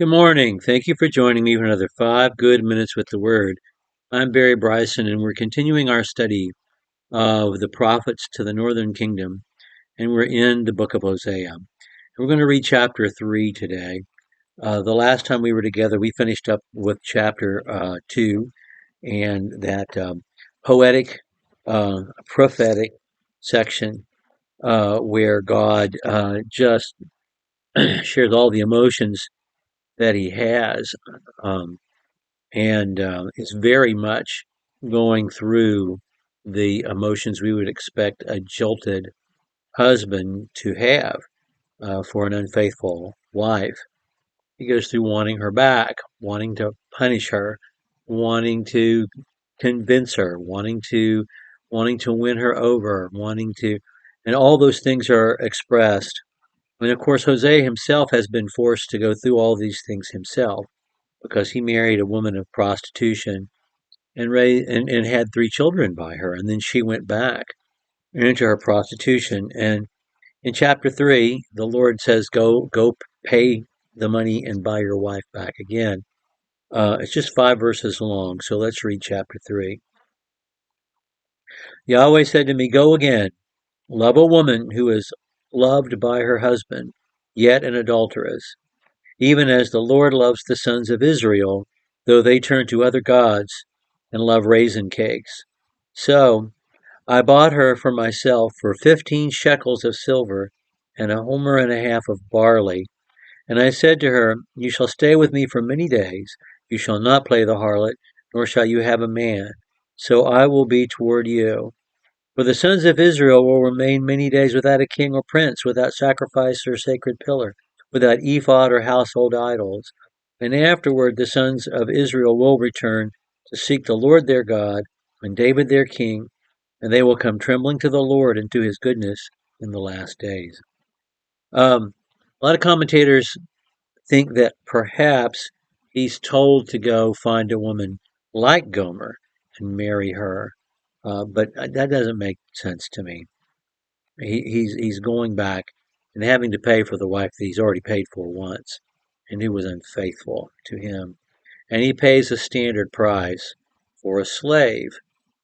Good morning. Thank you for joining me for another 5 Good Minutes with the Word. I'm Barry Bryson, and we're continuing our study of the prophets to the northern kingdom, and we're in the book of Hosea. We're going to read chapter 3 today. The last time we were together, we finished up with chapter 2 and that poetic, prophetic section where God just shares all the emotions that he has. Um, and it's very much going through the emotions we would expect a jilted husband to have for an unfaithful wife. He goes through wanting her back, wanting to punish her, wanting to convince her, wanting to win her over, and all those things are expressed. And of course, Hosea himself has been forced to go through all these things himself because he married a woman of prostitution and had 3 children by her, and then she went back into her prostitution. And in chapter 3, the Lord says, "Go, pay the money and buy your wife back again." It's just 5 verses long, so let's read chapter 3. Yahweh said to me, "Go again, love a woman who is loved by her husband, yet an adulteress, even as the Lord loves the sons of Israel, though they turn to other gods and love raisin cakes. So I bought her for myself for 15 shekels of silver and a homer and a half of barley. And I said to her, You shall stay with me for many days. You shall not play the harlot, nor shall you have a man. So I will be toward you. For the sons of Israel will remain many days without a king or prince, without sacrifice or sacred pillar, without ephod or household idols. And afterward the sons of Israel will return to seek the Lord their God, and David their king, and they will come trembling to the Lord and to his goodness in the last days." A lot of commentators think that perhaps he's told to go find a woman like Gomer and marry her, but that doesn't make sense to me. He's going back and having to pay for the wife that he's already paid for once and who was unfaithful to him. And he pays a standard price for a slave.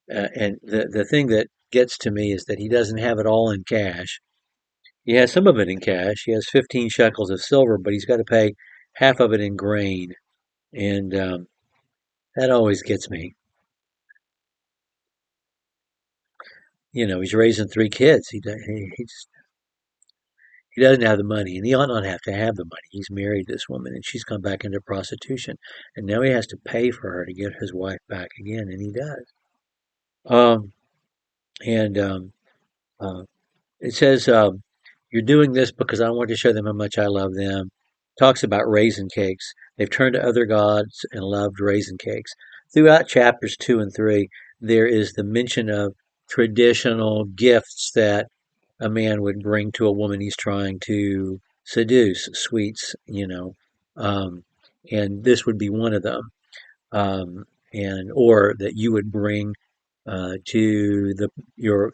And the thing that gets to me is that he doesn't have it all in cash. He has some of it in cash. He has 15 shekels of silver, but he's got to pay half of it in grain. And that always gets me. He's raising 3 kids. He doesn't have the money, and he ought not have to have the money. He's married this woman, and she's come back into prostitution, and now he has to pay for her to get his wife back again, and he does. Um, and uh, it says, "You're doing this because I want to show them how much I love them." Talks about raisin cakes. They've turned to other gods and loved raisin cakes. Throughout chapters 2 and 3, there is the mention of traditional gifts that a man would bring to a woman he's trying to seduce, sweets, um, and this would be one of them, and or that you would bring to your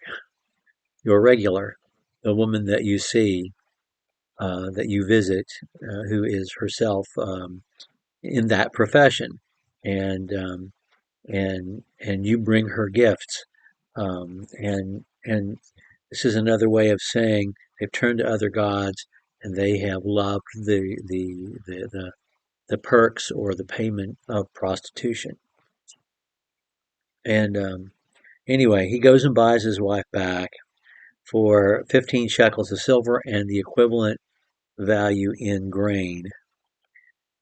regular, the woman that you see, that you visit, who is herself in that profession, and and you bring her gifts, and this is another way of saying they've turned to other gods and they have loved the perks or the payment of prostitution. And anyway, he goes and buys his wife back for 15 shekels of silver and the equivalent value in grain.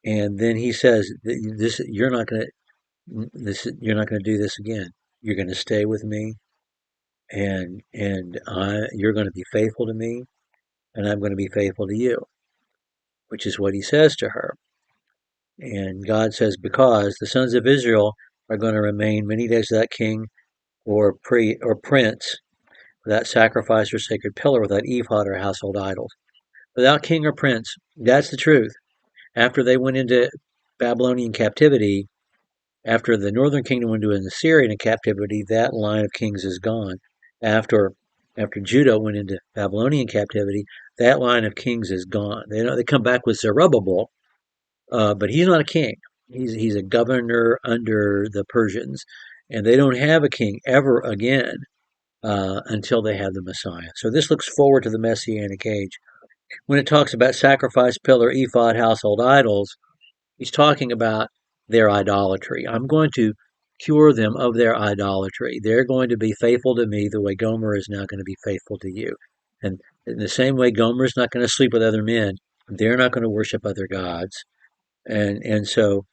And then he says, "This you're not going to do this again. You're going to stay with me, and you're going to be faithful to me, and I'm going to be faithful to you," which is what he says to her. And God says, "Because the sons of Israel are going to remain many days without king or prince, without sacrifice or sacred pillar, without ephod or household idols, without king or prince." That's the truth. After they went into Babylonian captivity, after the northern kingdom went into Assyrian captivity, that line of kings is gone. After Judah went into Babylonian captivity, that line of kings is gone. They come back with Zerubbabel, but he's not a king. He's a governor under the Persians, and they don't have a king ever again until they have the Messiah. So this looks forward to the Messianic age. When it talks about sacrifice, pillar, ephod, household idols, he's talking about their idolatry. I'm going to cure them of their idolatry. They're going to be faithful to me the way Gomer is now going to be faithful to you. And in the same way Gomer is not going to sleep with other men, they're not going to worship other gods. And so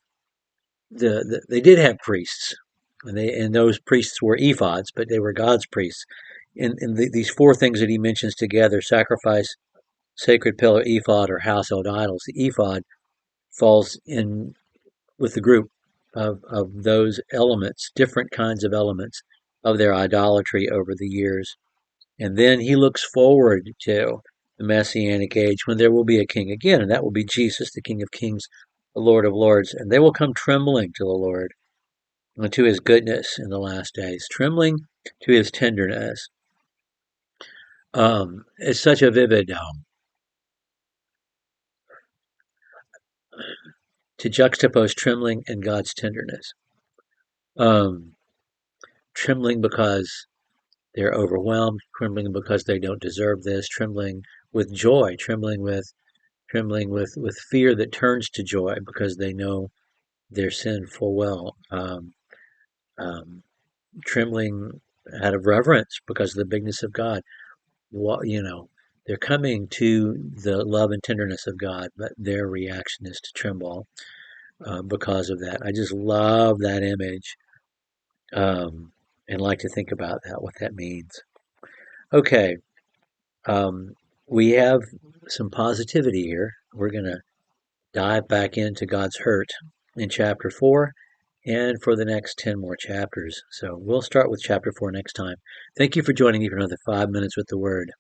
they did have priests, and those priests were ephods, but they were God's priests. These four things that he mentions together: sacrifice, sacred pillar, ephod, or household idols. The ephod falls in with the group of those elements, different kinds of elements of their idolatry over the years. And then he looks forward to the Messianic age when there will be a king again, and that will be Jesus, the King of Kings, the Lord of Lords. And they will come trembling to the Lord and to his goodness in the last days, trembling to his tenderness. It's such a vivid to juxtapose trembling and God's tenderness. Um, Trembling because they're overwhelmed, trembling because they don't deserve this, trembling with joy, trembling with fear that turns to joy because they know their sin full well. Um, Trembling out of reverence because of the bigness of God. They're coming to the love and tenderness of God, but their reaction is to tremble because of that. I just love that image and like to think about that, what that means. Okay, um, we have some positivity here. We're going to dive back into God's hurt in chapter 4 and for the next 10 more chapters. So we'll start with chapter 4 next time. Thank you for joining me for another 5 minutes with the Word.